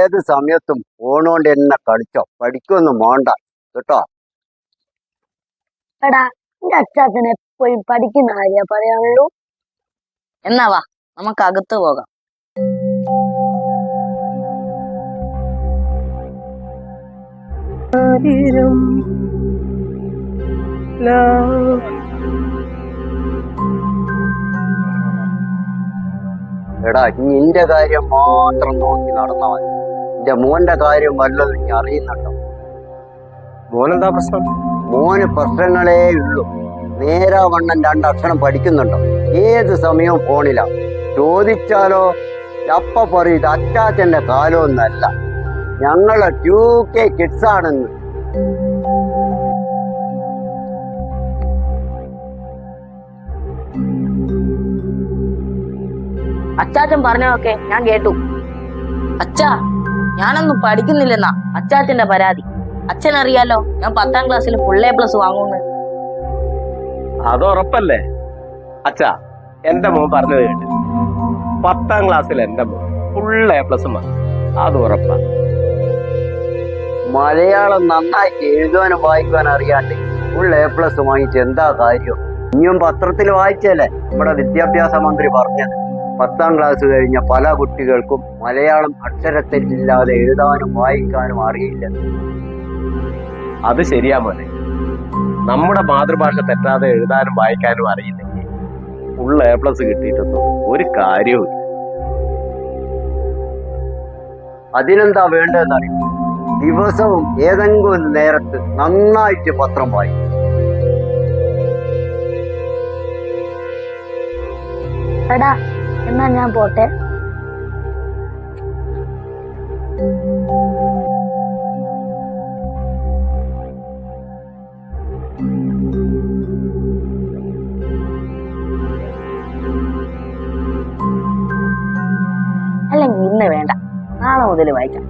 ഏത് സമയത്തും ഫോണുകൊണ്ട് എന്നെ കളിച്ചോ, പഠിക്കൊന്നും വേണ്ട കേട്ടോ. എടാ എന്റെ അച്ചാച്ചൻ എപ്പോഴും പഠിക്കുന്ന കാര്യ പറയാനുള്ളൂ. എന്നാ വാ നമുക്ക് അകത്ത് പോകാം. എടാ നിന്റെ കാര്യം മാത്രം നോക്കി നടന്നാ മതി. എന്റെ മോന്റെ കാര്യം വല്ലതും നീ അറിയുന്നുണ്ടോ? മോനെന്താ പ്രശ്നം? മോന് പ്രശ്നങ്ങളേ ഉള്ളൂ. നേരാവണ്ണം രണ്ടക്ഷരം പഠിക്കുന്നുണ്ടോ? ഏത് സമയവും ഫോണിലാ. ചോദിച്ചാലോ അപ്പ പറയും അച്ചാച്ചന്റെ കാലമൊന്നല്ല, ഞങ്ങളെ 2K കിഡ്സ് ആണെന്ന്. അച്ചാച്ചൻ പറഞ്ഞതൊക്കെ ഞാൻ കേട്ടു. അച്ഛാ ഞാനൊന്നും പഠിക്കുന്നില്ലെന്നാ അച്ചാച്ചന്റെ പരാതി. അച്ഛനറിയാലോ ഞാൻ 10ാം ക്ലാസ്സിൽ ഫുൾ A+ വാങ്ങുന്നു. അത് ഉറപ്പല്ലേ അച്ഛാ? എന്റെ മോൻ പറഞ്ഞത് കേട്ട് 10ാം ക്ലാസ്സിൽ എന്റെ മോൻ ഫുൾ A+ വാങ്ങും. അത് ഉറപ്പാ. മലയാളം നന്നായിട്ട് എഴുതാനും വായിക്കാനും അറിയാണ്ട് ഫുൾ A+ വാങ്ങിച്ച് എന്താ കാര്യം? ഇനിയും പത്രത്തിൽ വായിച്ചല്ലേ നമ്മുടെ വിദ്യാഭ്യാസ മന്ത്രി പറഞ്ഞത്, 10ാം ക്ലാസ് കഴിഞ്ഞ പല കുട്ടികൾക്കും മലയാളം അക്ഷരത്തെറ്റില്ലാതെ എഴുതാനും വായിക്കാനും അറിയില്ല. അത് ശരിയാ മോനെ. നമ്മുടെ മാതൃഭാഷ തെറ്റാതെ എഴുതാനും വായിക്കാനും അറിയില്ലെങ്കിൽ ഫുൾ A+ കിട്ടിയിട്ടൊന്നും ഒരു കാര്യവും. അതിനെന്താ വേണ്ടതെന്നറിയും? ദിവസവും ഏതെങ്കിലും നേരത്ത് നന്നായിട്ട് പത്രം വായിക്കും. എടാ എന്നാ ഞാൻ പോട്ടെ. അല്ലെങ്കിൽ ഇന്ന് വേണ്ട, നാളെ മുതൽ വായിക്കാം.